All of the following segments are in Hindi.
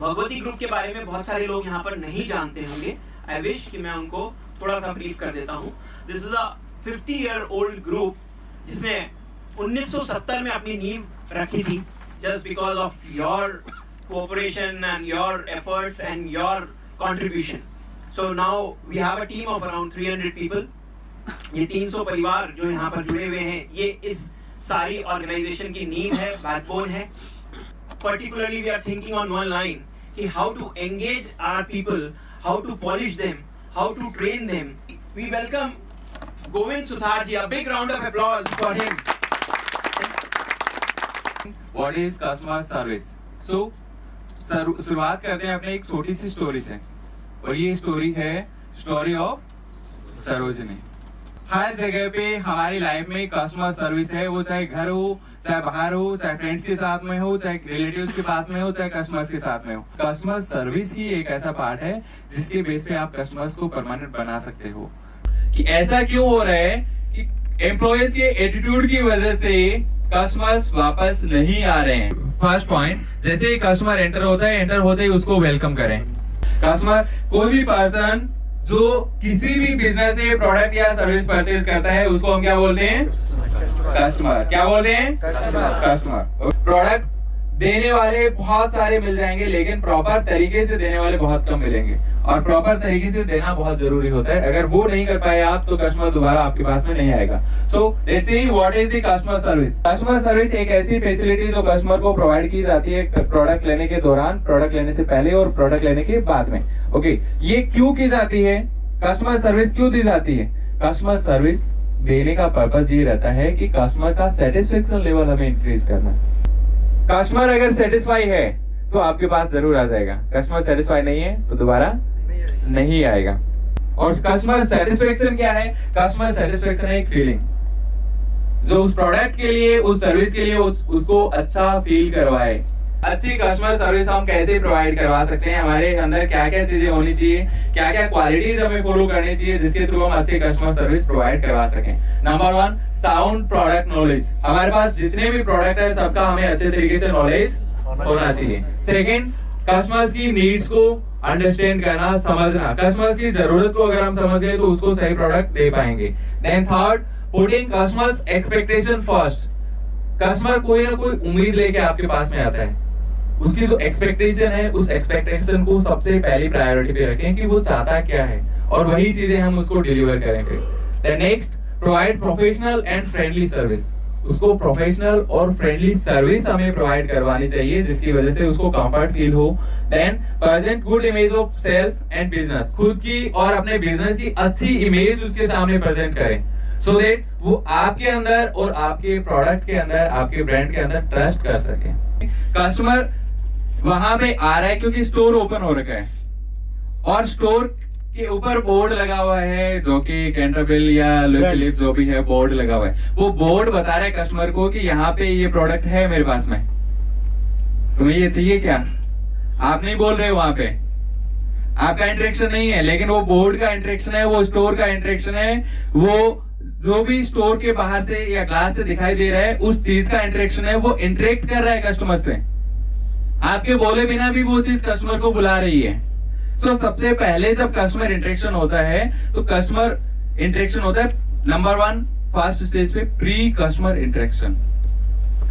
भगवती ग्रुप के बारे में बहुत सारे लोग यहाँ पर नहीं जानते होंगे। आई विश कि मैं उनको थोड़ा सा ब्रीफ कर देता हूँ। This is a 50-year-old group जिसने 1970 में अपनी नींव रखी थी, just because of your cooperation and your efforts and your contribution. So now we have a team of around 300 people. ये 300 परिवार जो यहाँ पर जुड़े हुए हैं, ये इस सारी ऑर्गेनाइजेशन की नींव है, बैकबोन है। Particularly we are thinking on one line कि how to engage our people, how to polish them, how to train them. We welcome Govind Suthar ji. A big round of applause for him. What is customer service? So शुरुआत करते हैं अपने एक छोटी सी स्टोरी से, और ये स्टोरी है स्टोरी ऑफ सरोजनी। हर जगह पे हमारी लाइफ में कस्टमर सर्विस है, वो चाहे घर हो, चाहे बाहर हो, चाहे फ्रेंड्स के साथ में हो, चाहे रिलेटिव्स के पास में हो, चाहे कस्टमर्स के साथ में हो। कस्टमर सर्विस ही एक ऐसा पार्ट है जिसके बेस पे आप कस्टमर्स को परमानेंट बना सकते हो। कि ऐसा क्यों हो रहा है कि एम्प्लॉयज के एटीट्यूड की वजह से कस्टमर्स वापस नहीं आ रहे हैं। फर्स्ट पॉइंट, जैसे ही कस्टमर एंटर होता है, एंटर होते ही उसको वेलकम करें। कस्टमर कोई भी पर्सन जो किसी भी बिजनेस से प्रोडक्ट या सर्विस परचेज करता है, उसको हम क्या बोलते हैं? कस्टमर। क्या बोलते हैं? कस्टमर। प्रोडक्ट देने वाले बहुत सारे मिल जाएंगे, लेकिन प्रॉपर तरीके से देने वाले बहुत कम मिलेंगे, और प्रॉपर तरीके से देना बहुत जरूरी होता है। अगर वो नहीं कर पाए आप, तो कस्टमर दोबारा आपके पास में नहीं आएगा। So let's see what is the customer service. Customer service एक ऐसी फैसिलिटी जो कस्टमर को प्रोवाइड की जाती है प्रोडक्ट लेने के दौरान, प्रोडक्ट लेने से पहले और प्रोडक्ट लेने के बाद में। ओके, ये क्यों की जाती है? कस्टमर सर्विस क्यों दी जाती है? कस्टमर सर्विस देने का पर्पस ये रहता है कि कस्टमर का सेटिस्फेक्शन लेवल हमें इंक्रीज करना है। कस्टमर अगर सेटिस्फाई है तो आपके पास जरूर आ जाएगा, कस्टमर सेटिस्फाई नहीं है तो दोबारा नहीं आएगा। और कस्टमर सेटिस्फेक्शन क्या है? कस्टमर सेटिस्फेक्शन है एक फीलिंग जो उस प्रोडक्ट के लिए, उस सर्विस के लिए उसको अच्छा फील करवाए। अच्छी कस्टमर सर्विस हम कैसे प्रोवाइड करवा सकते हैं? हमारे अंदर क्या क्या चीजें होनी चाहिए, क्या क्या क्वालिटीज हमें फॉलो करनी चाहिए जिसके थ्रू हम अच्छी कस्टमर सर्विस प्रोवाइड करवा सकें। Number 1, sound product knowledge. हमारे पास जितने भी प्रोडक्ट है सबका हमें अच्छे तरीके से नॉलेज होना चाहिए। सेकेंड, कस्टमर्स की नीड्स को अंडरस्टैंड करना, समझना। कस्टमर्स की जरूरत को अगर हम समझ गए तो उसको सही प्रोडक्ट दे पाएंगे। Then third, putting customers expectation first. Customer कोई ना कोई उम्मीद लेके आपके पास में आता है, उसकी जो एक्सपेक्टेशन है, उस एक्सपेक्टेशन को सबसे पहली प्रायोरिटी पे रखें कि वो चाहता क्या है, और वही चीजें हम उसको डिलीवर करेंगे। Then next, provide professional and friendly service. उसको प्रोफेशनल और फ्रेंडली सर्विस हमें प्रोवाइड करवानी चाहिए जिसकी वजह से उसको कंफर्ट फील हो। Then present good image of self and business. खुद की और अपने बिजनेस की अच्छी इमेज उसके सामने प्रेजेंट करें, सो दैट वो आपके अंदर और आपके प्रोडक्ट के अंदर, आपके ब्रांड के अंदर ट्रस्ट कर सके। कस्टमर वहां पे आ रहा है क्योंकि स्टोर ओपन हो रखा है, और स्टोर के ऊपर बोर्ड लगा हुआ है जो कि कैंटरबिल या फिलिप जो भी है बोर्ड लगा हुआ है। वो बोर्ड बता रहा है कस्टमर को कि यहाँ पे ये प्रोडक्ट है मेरे पास में, तुम्हें ये चाहिए क्या? आप नहीं बोल रहे हो, वहां पे आपका इंटरेक्शन नहीं है, लेकिन वो बोर्ड का इंटरेक्शन है, वो स्टोर का इंटरेक्शन है, वो जो भी स्टोर के बाहर से या ग्लास से दिखाई दे रहा है उस चीज का इंटरेक्शन है, वो इंटरेक्ट कर रहा है कस्टमर से। आपके बोले बिना भी वो चीज कस्टमर को बुला रही है। सो सबसे पहले जब कस्टमर इंटरेक्शन होता है तो कस्टमर इंटरेक्शन होता है नंबर 1 फर्स्ट स्टेज पे प्री कस्टमर इंटरेक्शन।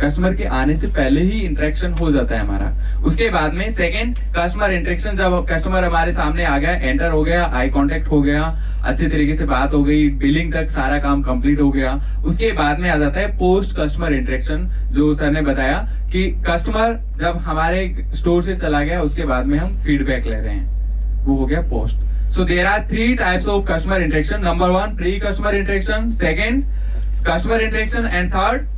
कस्टमर के आने से पहले ही इंटरेक्शन हो जाता है हमारा। उसके बाद में सेकंड कस्टमर इंटरेक्शन, जब कस्टमर हमारे सामने आ गया, एंटर हो गया, आई कांटेक्ट हो गया, अच्छे तरीके से बात हो गई, बिलिंग तक सारा काम कंप्लीट हो गया, उसके बाद में आ जाता है पोस्ट कस्टमर इंटरेक्शन, जो सर ने बताया कि कस्टमर जब हमारे स्टोर से चला गया उसके बाद में हम फीडबैक ले रहे हैं, वो हो गया post. So there are 3 types of customer interaction. Number 1 pre customer interaction, second customer interaction, and third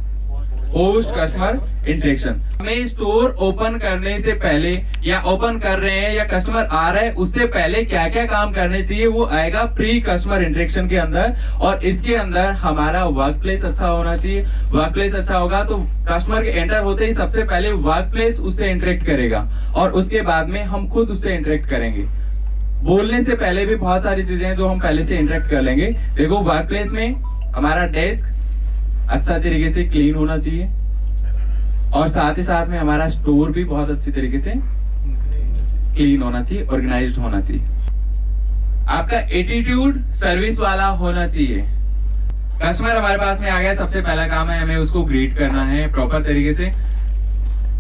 post customer interaction. हमें स्टोर ओपन करने से पहले या ओपन कर रहे हैं या कस्टमर आ रहा है उससे पहले क्या क्या काम करने चाहिए वो आएगा प्री कस्टमर इंटरेक्शन के अंदर। और इसके अंदर हमारा वर्क प्लेस अच्छा होना चाहिए। वर्क प्लेस अच्छा होगा तो कस्टमर के एंटर होते ही सबसे पहले वर्क प्लेस उससे इंटरेक्ट करेगा, और उसके बाद में हम खुद उससे इंटरेक्ट करेंगे। बोलने से पहले भी बहुत सारी चीजें जो हम पहले से इंटरेक्ट कर लेंगे। देखो, वर्क प्लेस में हमारा डेस्क अच्छा तरीके से क्लीन होना चाहिए, और साथ ही साथ में हमारा स्टोर भी बहुत अच्छी तरीके से क्लीन होना चाहिए, ऑर्गेनाइज्ड होना चाहिए। आपका एटीट्यूड सर्विस वाला होना चाहिए। कस्टमर हमारे पास में आ गया, सबसे पहला काम है हमें उसको ग्रीट करना है, प्रॉपर तरीके से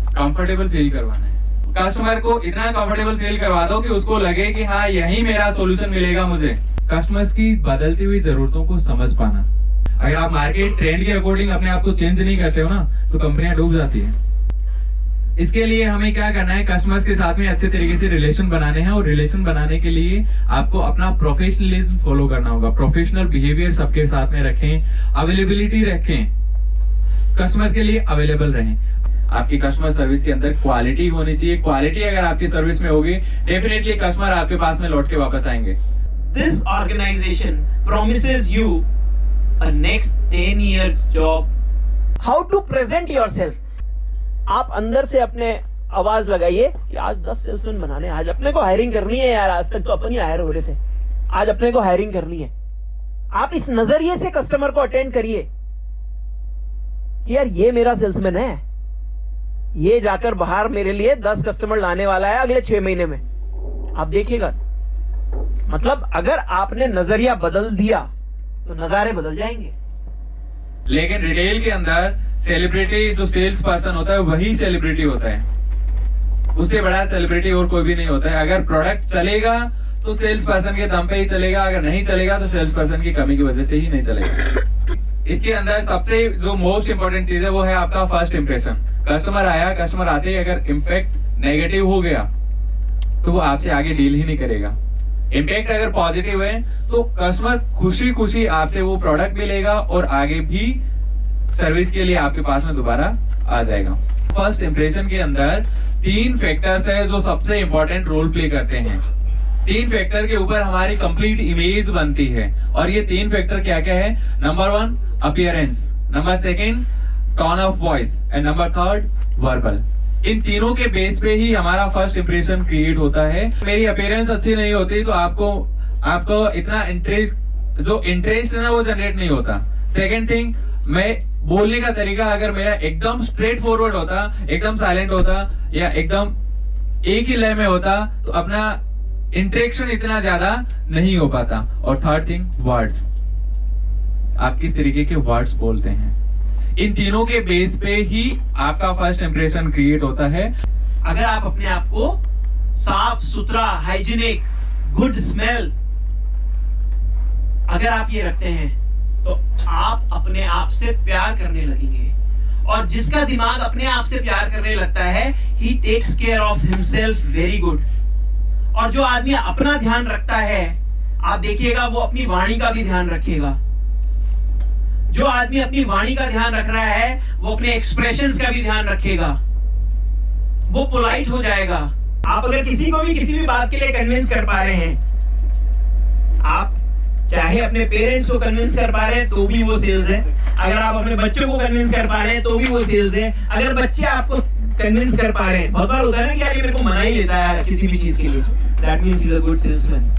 कंफर्टेबल फील करवाना है। कस्टमर को इतना कंफर्टेबल फील करवा दो कि उसको लगे कि हाँ यही मेरा सॉल्यूशन मिलेगा मुझे। कस्टमर्स की बदलती हुई जरूरतों को समझ पाना। अगर आप मार्केट ट्रेंड के अकॉर्डिंग अपने आप को चेंज नहीं करते हो ना, तो कंपनियां डूब जाती है। इसके लिए हमें क्या करना है, कस्टमर्स के साथ में अच्छे तरीके से रिलेशन बनाने हैं, और रिलेशन बनाने के लिए आपको अपना प्रोफेशनलिज्म फॉलो करना होगा। प्रोफेशनल बिहेवियर सबके साथ में रखें, अवेलेबिलिटी रखें, कस्टमर के लिए अवेलेबल रहें। आपकी कस्टमर सर्विस के अंदर क्वालिटी होनी चाहिए। क्वालिटी अगर आपकी सर्विस में होगी, डेफिनेटली कस्टमर आपके पास में लौट के वापस आएंगे। This organization promises you a next 10-year job. How to present yourself? आप अंदर से अपने आवाज लगाइए कि आज 10 सेल्समैन बनाने, आज अपने को हायरिंग करनी है यार। आज तक तो अपन ही हायर हो रहे थे, आज अपने को हायरिंग करनी है। आप इस नजरिए से कस्टमर को अटेंड करिए कि यार ये मेरा सेल्समैन है, ये जाकर बाहर मेरे लिए 10 कस्टमर लाने वाला है अगले 6 महीने में। आप देखिएगा, मतलब अगर आपने नजरिया बदल दिया तो नजारे बदल जाएंगे। लेकिन रिटेल के अंदर सेलिब्रिटी जो सेल्स पर्सन होता है वही सेलिब्रिटी होता है, उससे बड़ा सेलिब्रिटी और कोई भी नहीं होता है। अगर प्रोडक्ट चलेगा तो सेल्स पर्सन के दम पे ही चलेगा, अगर नहीं चलेगा तो सेल्स पर्सन की कमी की वजह से ही नहीं चलेगा। इसके अंदर सबसे जो मोस्ट इंपोर्टेंट चीज है वो है आपका फर्स्ट इंप्रेशन। कस्टमर आया, कस्टमर आते ही अगर इम्पैक्ट नेगेटिव हो गया तो वो आपसे आगे डील ही नहीं करेगा। इम्पैक्ट अगर पॉजिटिव है तो कस्टमर खुशी खुशी आपसे वो प्रोडक्ट भी लेगा और आगे भी सर्विस के लिए आपके पास में दोबारा आ जाएगा। फर्स्ट इंप्रेशन के अंदर 3 फैक्टर्स है जो सबसे इंपॉर्टेंट रोल प्ले करते हैं। 3 फैक्टर के ऊपर हमारी कंप्लीट इमेज बनती है, और ये 3 फैक्टर क्या क्या है? Number 1 appearance, number 2 tone of voice, and number 3 verbal. इन तीनों के बेस पे ही हमारा फर्स्ट इंप्रेशन क्रिएट होता है। मेरी अपीयरेंस अच्छी नहीं होती तो आपको इतना इंटरेस्ट है ना वो जनरेट नहीं होता। सेकंड थिंग, मैं बोलने का तरीका अगर मेरा एकदम स्ट्रेट फॉरवर्ड होता, एकदम साइलेंट होता, या एकदम एक ही लय में होता तो अपना इंटरेक्शन इतना ज्यादा नहीं हो पाता। और थर्ड थिंग, वर्ड्स, आप किस तरीके के वर्ड्स बोलते हैं। इन तीनों के बेस पे ही आपका फर्स्ट इंप्रेशन क्रिएट होता है। अगर आप अपने आप को साफ सुथरा, हाइजीनिक, गुड स्मेल अगर आप ये रखते हैं तो आप अपने आप से प्यार करने लगेंगे, और जिसका दिमाग अपने आप से प्यार करने लगता है, he takes care of himself very good. और जो आदमी अपना ध्यान रखता है, आप देखिएगा वो अपनी वाणी का भी ध्यान रखेगा। जो आदमी अपनी वाणी का ध्यान रख रहा है वो अपने एक्सप्रेशंस का भी ध्यान रखेगा, वो पोलाइट हो जाएगा। आप अगर किसी को भी किसी भी बात के लिए कन्विंस कर पा रहे हैं, आप चाहे अपने पेरेंट्स को कन्विंस कर पा रहे हैं तो भी वो सेल्स है। अगर आप अपने बच्चों को कन्विंस कर पा रहे हैं तो भी वो सेल्स है। अगर बच्चे आपको कन्विंस कर पा रहे हैं, बहुत बार होता है ना कि यार ये मेरे को मना ही लेता है किसी भी चीज के लिए, that means he is a good salesman.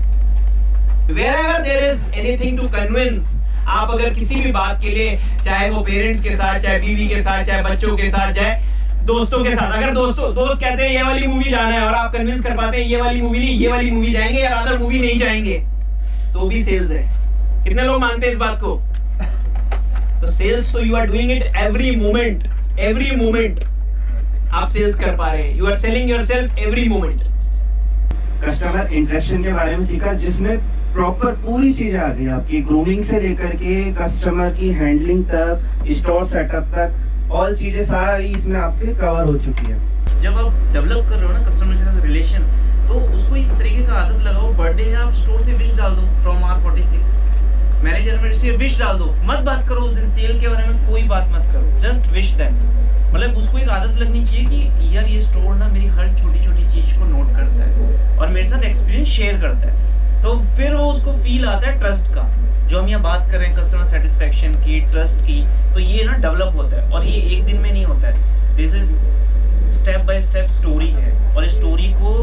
Wherever there is anything to convince, आप अगर किसी भी बात के लिए, चाहे वो पेरेंट्स के साथ, चाहे बीवी के साथ, चाहे बच्चों के साथ, चाहे दोस्तों के साथ, अगर दोस्त कहते हैं ये वाली मूवी जाना है और आप कन्विंस कर पाते हैं ये वाली मूवी नहीं, ये वाली मूवी जाएंगे या अदर मूवी नहीं जाएंगे, तो भी सेल्स है। कितने लोग मानते हैं इस बात को? तो सेल्स तो you are doing it every moment आप सेल्स कर पा रहे हैं। You are selling yourself every moment. Customer interaction के बारे में सीखा, जिसमें प्रॉपर पूरी चीज आ गई आपकी, ग्रूमिंग से लेकर के कस्टमर की हैंडलिंग तक, स्टोर सेटअप तक, ऑल चीजें सारी इसमें आपके कवर हो चुकी है। जब आप डेवलप कर रहे हो ना कस्टमर के साथ रिलेशन, तो उसको इस तरीके का आदत लगाओ। बर्थडे है, आप स्टोर से विश डाल दो from R46, manage anniversary wish डाल दो, मत बात करो उस दिन सेल के बारे में, कोई बात मत करो, जस्ट विश दैम। मतलब उसको एक आदत लगनी चाहिए कि यार ये स्टोर ना मेरी हर छोटी छोटी चीज को नोट करता है और मेरे साथ एक्सपीरियंस शेयर करता है। तो फिर वो उसको फील आता है ट्रस्ट का, जो हम यहाँ बात कर रहे हैं कस्टमर सेटिस्फेक्शन की, ट्रस्ट की, तो ये ना डेवलप होता है। और ये एक दिन में नहीं होता है, this is step by step story है। और इस स्टोरी को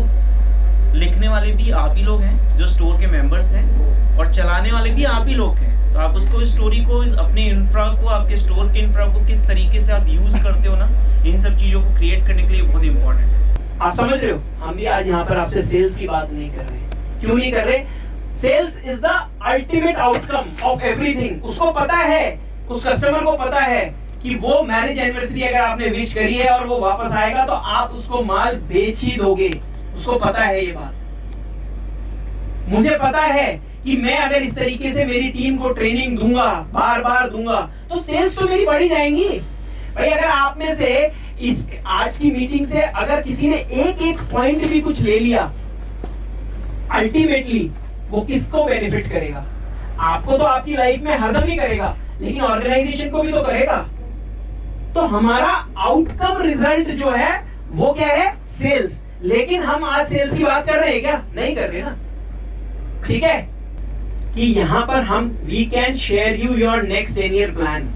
लिखने वाले भी आप ही लोग हैं जो स्टोर के मेंबर्स हैं, और चलाने वाले भी आप ही लोग हैं। तो आप उसको इस स्टोरी को, इस अपने इंफ्रा को, आपके स्टोर के इंफ्रा को किस तरीके से आप यूज करते हो ना, इन सब चीज़ों को क्रिएट करने के लिए बहुत इंपॉर्टेंट है। आप समझ रहे हो, हम भी आज यहाँ पर आपसे सेल्स की बात नहीं कर रहे। क्यों नहीं कर रहे? Sales is the ultimate outcome of everything. उसको पता है, उस कस्टमर को पता है कि वो मैरिज एनिवर्सरी अगर आपने विश करी है और वो वापस आएगा तो आप उसको माल बेच ही दोगे। उसको पता है ये बात। मुझे पता है कि मैं अगर इस तरीके से मेरी टीम को ट्रेनिंग दूंगा, बार बार दूंगा, तो सेल्स तो मेरी बढ़ी जाएंगी। भाई अगर आप में से इस आज की मीटिंग से अगर किसी ने एक एक पॉइंट भी कुछ ले लिया, अल्टीमेटली वो किसको बेनिफिट करेगा? आपको तो आपकी लाइफ में हरदम ही करेगा, लेकिन ऑर्गेनाइजेशन को भी तो करेगा। तो हमारा आउटकम रिजल्ट जो है वो क्या है? सेल्स। लेकिन हम आज सेल्स की बात कर रहे हैं क्या? नहीं कर रहे ना। ठीक है कि यहां पर हम we can share you your next 10 year plan.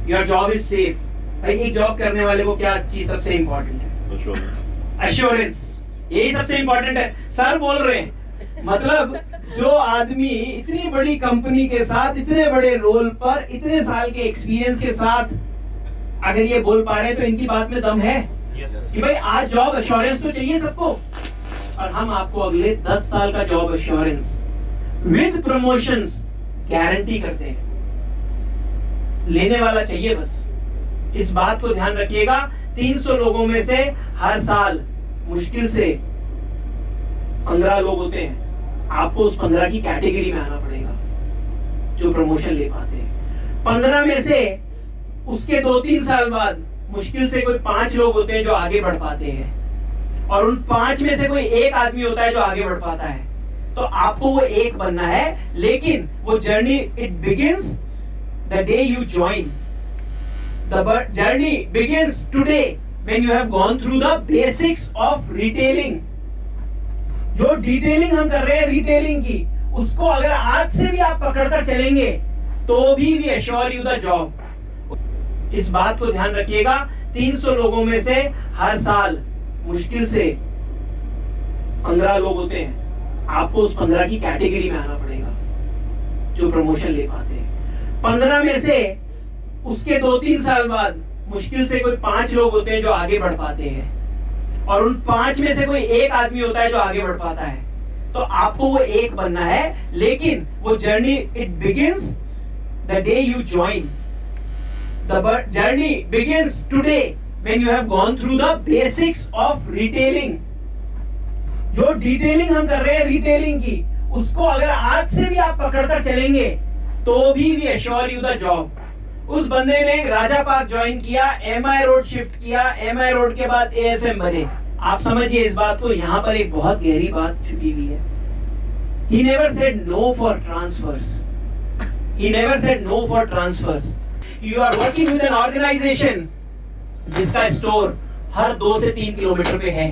Your job is safe. भाई एक जॉब करने वाले को क्या चीज सबसे इंपॉर्टेंट है? एश्योरेंस। यही सबसे इंपॉर्टेंट है। सर बोल रहे हैं, मतलब जो आदमी इतनी बड़ी कंपनी के साथ, इतने बड़े रोल पर, इतने साल के एक्सपीरियंस के साथ अगर ये बोल पा रहे हैं तो इनकी बात में दम है कि भाई आज जॉब एश्योरेंस तो चाहिए सबको। और हम आपको अगले 10 साल का job assurance with promotions guarantee करते हैं। लेने वाला चाहिए बस। इस बात को ध्यान रखिएगा। 300 लोगों में से हर साल मुश्किल से 15 लोग होते हैं। आपको उस 15 की कैटेगरी में आना पड़ेगा जो प्रमोशन ले पाते हैं। 15 में से उसके 2-3 साल बाद मुश्किल से कोई 5 लोग होते हैं जो आगे बढ़ पाते हैं, और उन 5 में से कोई एक आदमी होता है जो आगे बढ़ पाता है। तो आपको वो एक बनना है, लेकिन वो journey it begins the day you join. The journey begins today when you have gone through the basics of retailing. जो डिटेलिंग हम कर रहे हैं रिटेलिंग की, उसको अगर आज से भी आप पकड़कर चलेंगे तो भी we assure you the job. इस बात को ध्यान रखिएगा। 300 लोगों में से हर साल मुश्किल से 15 लोग होते हैं। आपको उस 15 की कैटेगरी में आना पड़ेगा जो प्रमोशन ले पाते हैं। 15 में से उसके 2-3 साल बाद मुश्किल से कोई 5 लोग होते हैं जो आगे बढ़ पाते हैं, और उन 5 में से कोई एक आदमी होता है जो आगे बढ़ पाता है। तो आपको वो एक बनना है, लेकिन वो journey it begins the day you join. The journey begins today when you have gone through the basics of retailing. जो डिटेलिंग हम कर रहे हैं रिटेलिंग की, उसको अगर आज से भी आप पकड़कर चलेंगे तो भी we assure you the job. उस बंदे ने राजा पार्क ज्वाइन किया, MI रोड शिफ्ट किया, MI रोड के बाद ASM बने। आप समझिए इस बात को, यहां पर एक बहुत गहरी बात छुपी हुई है। He never said no for transfers. He never said no for transfers. You are working with an organization जिसका स्टोर हर 2 से 3 किलोमीटर पे है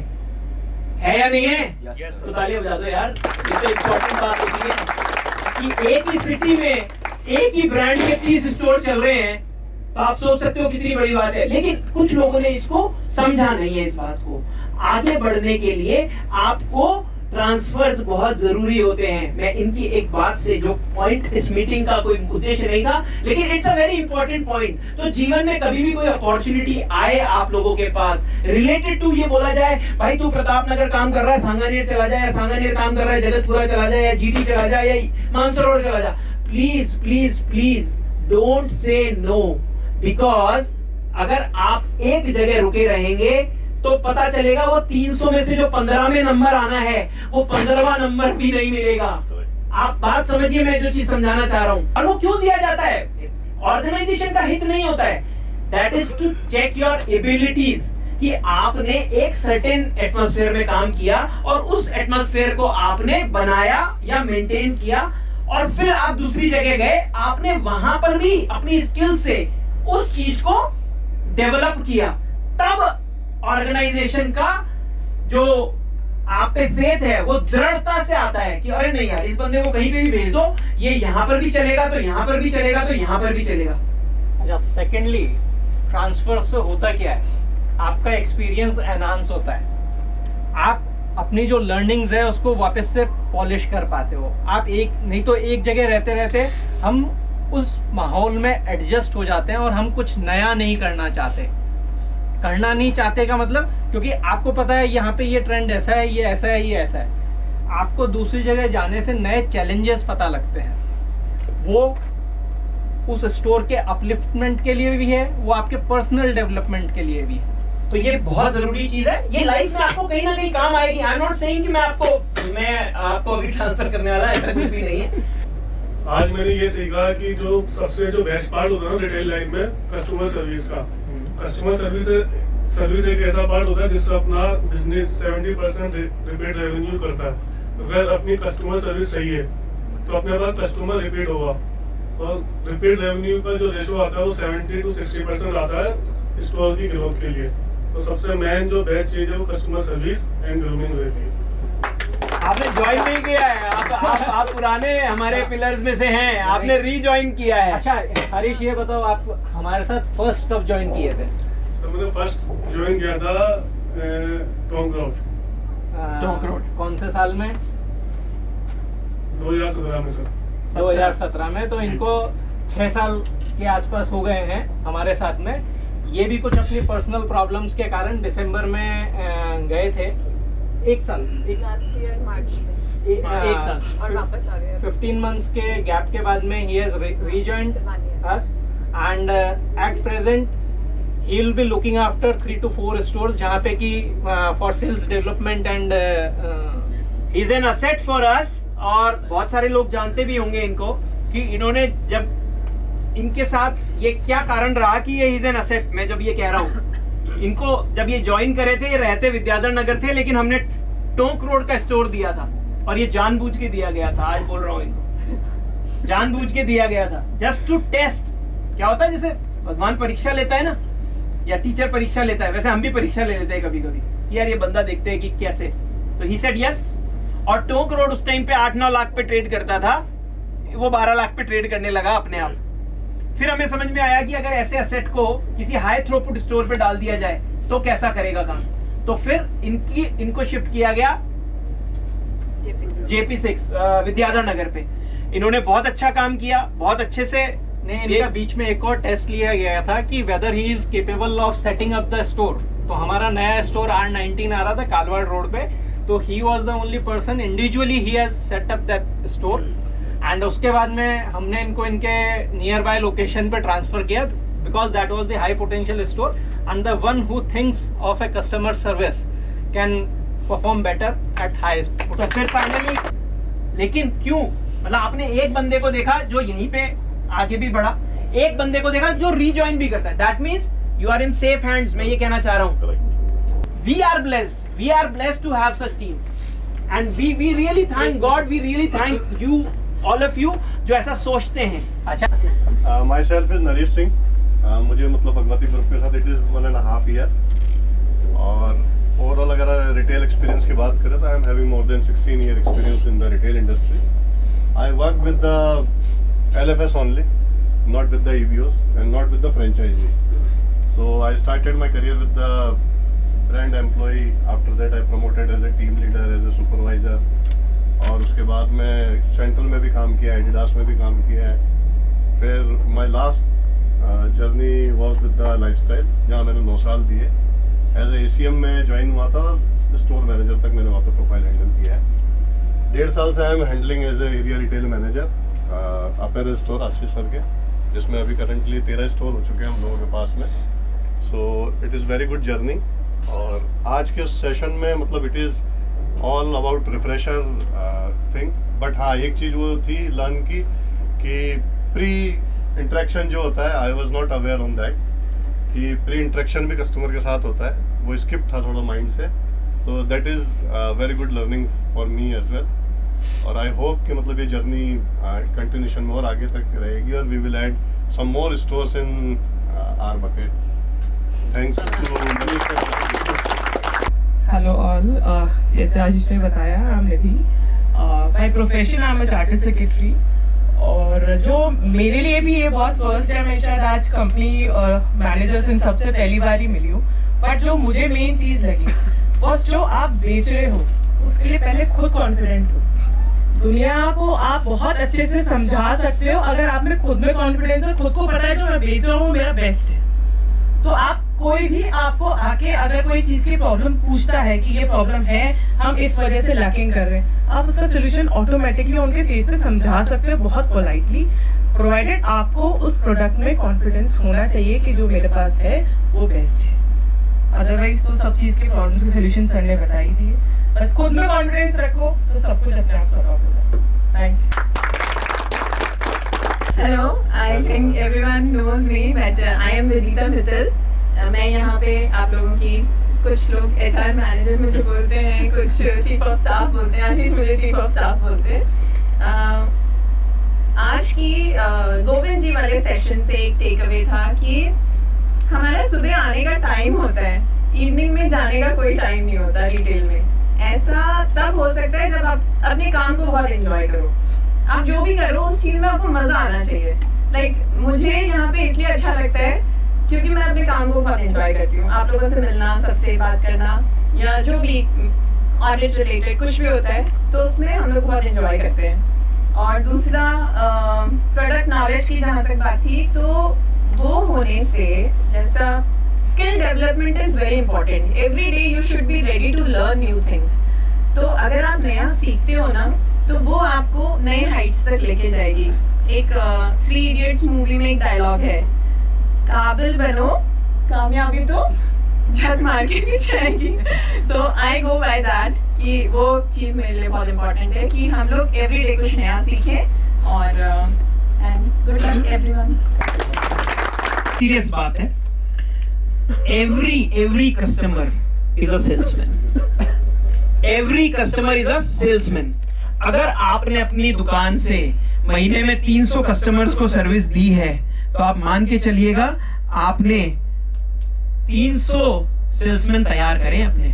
या नहीं है? yes, तो तालियां बजा दो यार। ये तो इम्पोर्टेंट बात होती है कि एक ही सिटी में एक ही ब्रांड के 30 स्टोर चल रहे हैं, तो आप सोच सकते हो कितनी बड़ी बात है। लेकिन कुछ लोगों ने इसको समझा नहीं है। इस बात को आगे बढ़ने के लिए आपको ट्रांसफर्स बहुत जरूरी होते हैं। मैं इनकी एक बात से, जो पॉइंट इस मीटिंग का कोई उद्देश्य नहीं था, लेकिन it's a very important point. तो जीवन में कभी भी कोई अपॉर्चुनिटी आए आप लोगों के पास रिलेटेड टू ये बोला जाए, भाई तू प्रताप नगर काम कर रहा है, सांगानेर चला जाए, या सांगानेर काम कर रहा है जगतपुरा चला जाए, या GT चला जाए, या मानसरोवर चला जाए, please please please don't say no. Because अगर आप एक जगह रुके रहेंगे तो पता चलेगा वो 300 में से जो 15 में नंबर आना है वो 15वां नंबर भी नहीं मिलेगा। आप बात समझिए, मैं जो चीज समझाना चाह रहा हूं। और वो क्यों दिया जाता है? ऑर्गेनाइजेशन का हित नहीं होता है। That is to check your abilities, कि आपने एक सर्टेन एटमॉस्फेयर में काम किया और उस एटमॉस्फेयर को आपने बनाया या मेंटेन किया, और फिर आप दूसरी जगह गए, आपने वहां पर भी अपनी स्किल से उस चीज को डेवलप किया। तब ऑर्गेनाइजेशन का जो आप पे फेथ है वो दृढ़ता से आता है कि अरे नहीं यार, इस बंदे को कहीं पे भी भेज दो, ये यहां पर भी चलेगा, तो यहां पर भी चलेगा, तो यहां पर भी चलेगा। अच्छा, सेकेंडली ट्रांसफर से होता क्या है? आपका एक्सपीरियंस एनहांस होता है। आप अपनी जो लर्निंग्स है उसको वापस से पॉलिश कर पाते हो। आप नहीं तो एक जगह रहते रहते हम उस माहौल में एडजस्ट हो जाते हैं और हम कुछ नया नहीं करना चाहते। करना नहीं चाहते का मतलब, क्योंकि आपको पता है यहाँ पे ये ट्रेंड ऐसा है, ये ऐसा है, ये ऐसा है, आपको दूसरी जगह जाने से नए चैलेंजेस पता लगते हैं। वो उस स्टोर के अपलिफ्टमेंट के लिए भी है, वो आपके पर्सनल डेवलपमेंट के लिए भी है। तो ये बहुत जरूरी चीज है, ये लाइफ में आपको कहीं ना कहीं काम आएगी। आई एम नॉट सेइंग कि मैं आपको अभी ट्रांसफर करने वाला, ऐसा कुछ भी नहीं है। आज मैंने ये सीखा कि जो बेस्ट पार्ट होता है ना रिटेल लाइन में, कस्टमर सर्विस का। कस्टमर सर्विस एक ऐसा पार्ट होता है जिससे अपना बिजनेस 70% रिपीट रेवेन्यू करता है। अगर अपनी कस्टमर सर्विस सही है तो अपने पास कस्टमर रिपीट होगा, और रिपीट रेवेन्यू का जो रेशो आता है वो 70 to 60% आता है स्टोर की ग्रोथ के लिए। तो सबसे मेन जो बेस्ट चीज है वो कस्टमर सर्विस एंड ग्रूमिंग रहती है। आपने ज्वाइन नहीं किया है, आप पुराने हमारे पिलर्स में से हैं, आपने रीजॉइन किया है। अच्छा हरीश, ये बताओ आप हमारे साथ फर्स्ट कब ज्वाइन किए थे? सर मैंने फर्स्ट ज्वाइन किया था टोंक रोड। कौन से साल में? 2017 में सर। 2017 में। तो इनको 6 साल के आसपास हो गए हैं हमारे साथ में। ये भी कुछ अपनी पर्सनल प्रॉब्लम्स के कारण दिसंबर में गए थे। एक साल लास्ट ईयर मार्च में एक साल और वापस आ गए 15 मंथ्स के गैप के बाद में he has rejoined us and at present he will be looking after 3 to 4 stores जहाँ पे कि for sales development and he is an asset for us। और बहुत सारे लोग जानते भी होंगे इनको कि इन्होंने जब इनके साथ ये क्या कारण रहा कि ये इज एन असेट। मैं जब ये कह रहा हूँ, इनको जब ये ज्वाइन करे थे, ये रहते विद्याधर नगर थे, लेकिन हमने टोंक रोड का स्टोर दिया था, और ये जानबूझ के दिया गया था। आज बोल रहा हूँ इनको, जानबूझ के दिया गया था, जस्ट टू टेस्ट। क्या होता है, जैसे भगवान परीक्षा लेता है ना, या टीचर परीक्षा लेता है, वैसे हम भी परीक्षा ले लेते हैं कभी कभी कि यार ये बंदा देखते हैं कि कैसे। तो ही सेड यस। और टोंक रोड उस टाइम पे 8-9 लाख पे ट्रेड करता था, वो 12 लाख पे ट्रेड करने लगा अपने आप। फिर हमें समझ में आया कि अगर ऐसे एसेट को किसी हाई थ्रूपुट स्टोर पे डाल दिया जाए तो कैसा करेगा काम। तो फिर इनको शिफ्ट किया गया JP6 विद्याधर नगर पे। इन्होंने बहुत अच्छा काम किया, बहुत अच्छे से। इनका बीच में एक और टेस्ट लिया गया था कि weather he is capable of setting up the store. तो हमारा नया स्टोर R19 आ रहा था कालवाड़ रोड पे, तो he was the only person individually he has set up that store. And उसके बाद में हमने इनको इनके नियर बाय लोकेशन पे ट्रांसफर किया, because that was the high potential store and the one who thinks of a customer service can perform better at highest. तो फिर फाइनली, लेकिन क्यों, मतलब आपने एक बंदे को देखा जो यहीं पे आगे भी बढ़ा, एक बंदे को देखा जो रीजॉइन भी करता है। That means you are in safe hands. मैं ये कहना चाह रहा हूँ, we are blessed to have such team, and we really thank God, we really thank you all of you जो ऐसा सोचते हैं। अच्छा, myself is Naresh Singh. मुझे मतलब भगवती ग्रुप के साथ इट इज 1.5 ईयर। और ओवरऑल अगर रिटेल एक्सपीरियंस की बात करें तो I am having more then 16 year experience in the retail industry. I work with the LFS only, not with the EBOs and not with the franchisee. So I started my career with the brand employee. After that I promoted as a team leader, as a supervisor. और उसके बाद मैं सेंट्रल में भी काम किया, एडिडास में भी काम किया है। फिर my last journey was with the lifestyle, जहाँ मैंने 9 साल दिए। एज ए ACM में ज्वाइन हुआ था, स्टोर मैनेजर तक मैंने वहाँ पर प्रोफाइल हैंडल किया है। 1.5 साल से I am handling as a area retail manager apparel store Ashish sir के, जिसमें अभी करंटली 13 स्टोर हो चुके हैं हम लोगों के पास में। So it is very good journey. और आज के सेशन में मतलब it is all about refresher thing. But हाँ, एक चीज़ वो थी लर्न की कि प्री इंटरेक्शन जो होता है, I was not aware on that कि प्री इंटरेक्शन भी कस्टमर के साथ होता है, वो स्किप था थोड़ा माइंड से। तो that is very good learning for me as well. और आई होप कि मतलब ये जर्नी कंटिन्यूशन में और आगे तक रहेगी, और we will add some more stores in our bucket. Thanks to hello all, जैसे आशीष ने बताया, I am Nidhi. By profession I am a chartered secretary. और जो मेरे लिए भी ये बहुत फर्स्ट टाइम है, शायद आज कंपनी और मैनेजर्स इन सबसे पहली बार ही मिली हूँ। बट जो मुझे मेन चीज़ लगी, बस जो आप बेच रहे हो उसके लिए पहले खुद कॉन्फिडेंट हो। दुनिया को आप बहुत अच्छे से समझा सकते हो अगर आप में खुद में कॉन्फिडेंस है, खुद को पता है जो मैं बेच रहा हूँ मेरा बेस्ट है, तो आप कोई भी आपको आके अगर कोई चीज की प्रॉब्लम पूछता है कि ये प्रॉब्लम है, हम इस वजह से लैकिंग कर रहे हैं, आप उसका सोल्यूशन ऑटोमेटिकली उनके फेस पे समझा सकते हो बहुत पोलाइटली, प्रोवाइडेड आपको उस प्रोडक्ट में कॉन्फिडेंस होना चाहिए कि जो मेरे पास है वो बेस्ट है। अदरवाइज तो सब चीज के प्रॉब्लम के सोल्यूशन सर ने बता ही दिए, बस खुद में कॉन्फिडेंस रखो तो सब कुछ अपने आप सॉल्व हो जाएगा। Thank you. Hello, I think everyone knows me, but I am Vijita Mittal. मैं यहाँ पे आप लोगों की, कुछ लोग HR मैनेजर मुझे बोलते हैं, कुछ चीफ ऑफ स्टाफ बोलते हैं, आशीष मुझे चीफ ऑफ स्टाफ बोलते हैं। आज की गोविंद जी वाले सेशन से एक टेक अवे था कि हमारा सुबह आने का टाइम होता है, इवनिंग में जाने का कोई टाइम नहीं होता रिटेल में। ऐसा तब हो सकता है जब आप अपने काम को बहुत एंजॉय करो, आप जो भी करो उस चीज में आपको मजा आना चाहिए। लाइक मुझे यहाँ पे इसलिए अच्छा लगता है क्योंकि मैं अपने काम को बहुत एंजॉय करती हूँ। आप लोगों से मिलना, सबसे बात करना, या जो भी ऑडिट रिलेटेड कुछ भी होता है तो उसमें हम लोग बहुत एंजॉय करते हैं। और दूसरा प्रोडक्ट नॉलेज की जहाँ तक बात थी, तो वो होने से जैसा skill development is very important. Every day you should be ready to learn new things. तो अगर आप नया सीखते हो ना तो वो आपको नए हाइट्स तक लेके जाएगी। एक 3 इडियट्स मूवी में एक डायलॉग है, काबिल बनो कामयाबी तो झक मार के भी जाएगी। सो आई गो बाय दैट कि वो चीज़ मेरे लिए बहुत इंपॉर्टेंट है कि हम लोग एवरी डे कुछ नया सीखें। और and good luck everyone. Serious बात है, every customer is a salesman. Every customer is a salesman. अगर आपने अपनी दुकान से महीने में 300 कस्टमर्स को सर्विस दी है तो आप मान के चलिएगा आपने 300 सेल्समैन तैयार करें अपने।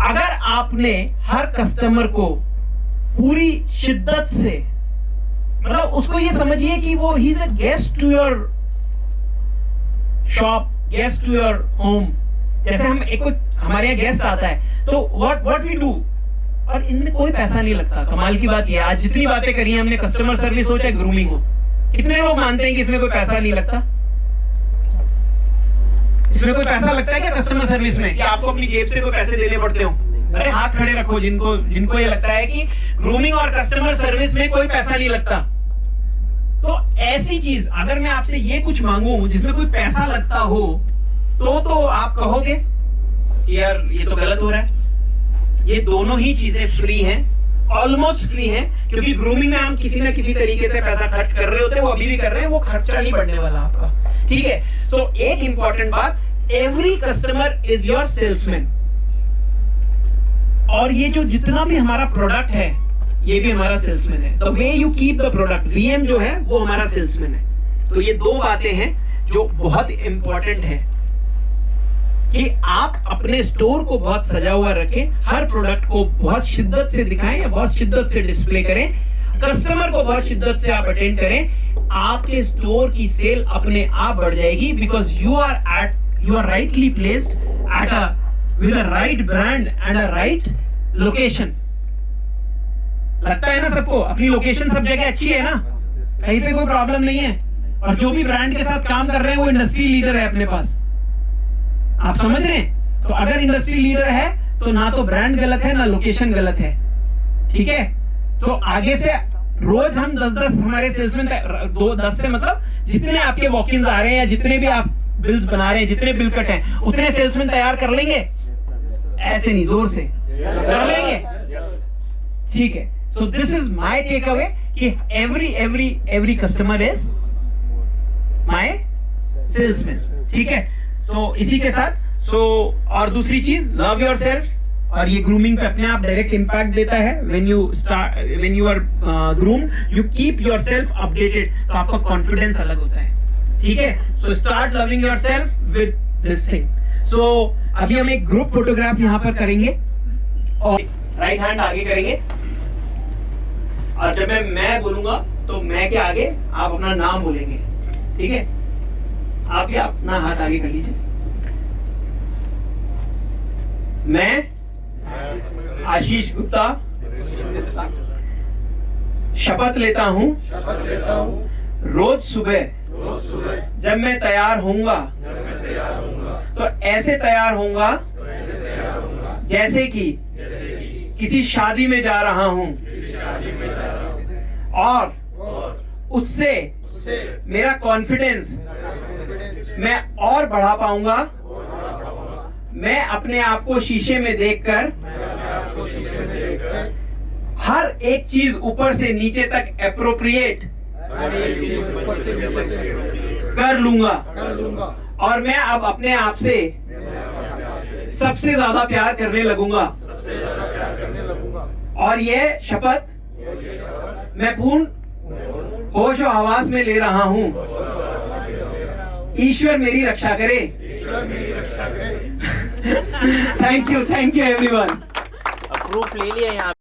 अगर आपने हर कस्टमर को पूरी शिद्दत से, मतलब उसको ये समझिए कि वो ही is a guest to your shop, guest to your home. जैसे हम एक कोई हमारे यहाँ गेस्ट आता है तो व्हाट वी डू, और इनमें कोई पैसा नहीं लगता। कमाल की बात यह, आज जितनी बातें करी हैं हमने, कस्टमर सर्विस हो चाहे ग्रूमिंग हो, कितने लोग मानते हैं कि इसमें कोई पैसा नहीं लगता? इसमें कोई पैसा लगता है क्या कस्टमर सर्विस में? कि आपको अपनी जेब से कोई पैसे देने पड़ते हो? अरे हाथ खड़े रखो जिनको ये लगता है कि ग्रूमिंग और कस्टमर सर्विस में कोई पैसा नहीं लगता। तो ऐसी चीज अगर मैं आपसे ये कुछ मांगू जिसमें कोई पैसा लगता हो तो आप कहोगे यार ये तो गलत हो रहा है। ये दोनों ही चीजें फ्री हैं, ऑलमोस्ट फ्री हैं, क्योंकि ग्रूमिंग में हम किसी ना किसी तरीके से पैसा खर्च कर रहे होते हैं, वो अभी भी कर रहे हैं, वो खर्चा नहीं बढ़ने वाला आपका। ठीक है, सो एक इंपॉर्टेंट बात, every customer is your salesman. और ये जो जितना भी हमारा प्रोडक्ट है ये भी हमारा सेल्समैन है। The way you keep the product, VM जो है वो हमारा सेल्समैन है। तो ये दो बातें हैं जो बहुत इंपॉर्टेंट है कि आप अपने स्टोर को बहुत सजा हुआ रखें, हर प्रोडक्ट को बहुत शिद्दत से दिखाएं या बहुत शिद्दत से डिस्प्ले करें, कस्टमर को बहुत शिद्दत से आप अटेंड करें। आपके स्टोर की सेल अपने आप बढ़ जाएगी, because you are rightly placed at a with a right brand and a right location. लगता है ना सबको अपनी लोकेशन सब जगह अच्छी है ना, कहीं पे कोई प्रॉब्लम नहीं है, और जो भी ब्रांड के साथ काम कर रहे हैं वो इंडस्ट्री लीडर है अपने पास। आप समझ रहे हैं? तो अगर इंडस्ट्री लीडर है तो ना तो ब्रांड गलत है ना लोकेशन गलत है। ठीक है, तो आगे से रोज हम 10-10 हमारे सेल्समैन, 10 से मतलब जितने आपके वॉक-इन्स आ रहे हैं या जितने भी आप बिल्स बना रहे हैं, जितने बिल कट हैं, उतने सेल्समैन तैयार कर लेंगे। ऐसे नहीं, जोर से कर लेंगे। ठीक है, so this is my takeaway कि every customer is my salesman. ठीक है, तो इसी के साथ और दूसरी चीज, लव योरसेल्फ। और ये ग्रूमिंग पे अपने आप डायरेक्ट इंपैक्ट देता है। When you are groomed, you keep yourself updated, तो आपका कॉन्फिडेंस अलग होता है। ठीक है, so start loving yourself with this thing. So अभी हम एक ग्रुप फोटोग्राफ यहाँ पर करेंगे और राइट हैंड आगे करेंगे, और जब मैं बोलूंगा तो मैं के आगे आप अपना नाम बोलेंगे। ठीक है, आप भी अपना हाथ आगे कर लीजिए। मैं आशीष गुप्ता शपथ लेता हूं रोज सुबह जब मैं तैयार होऊंगा तो ऐसे तैयार होऊंगा जैसे कि किसी शादी में जा रहा हूं, और उससे मेरा कॉन्फिडेंस मैं और बढ़ा पाऊंगा। मैं अपने आप को शीशे में देखकर हर एक चीज ऊपर से नीचे तक एप्रोप्रिएट कर लूंगा, और मैं अब अपने आप से सबसे ज्यादा प्यार करने लगूंगा। और ये शपथ मैं पूर्ण होश और आवाज में ले रहा हूं। ईश्वर मेरी रक्षा करे। Thank you everyone. प्रूफ ले लिया यहाँ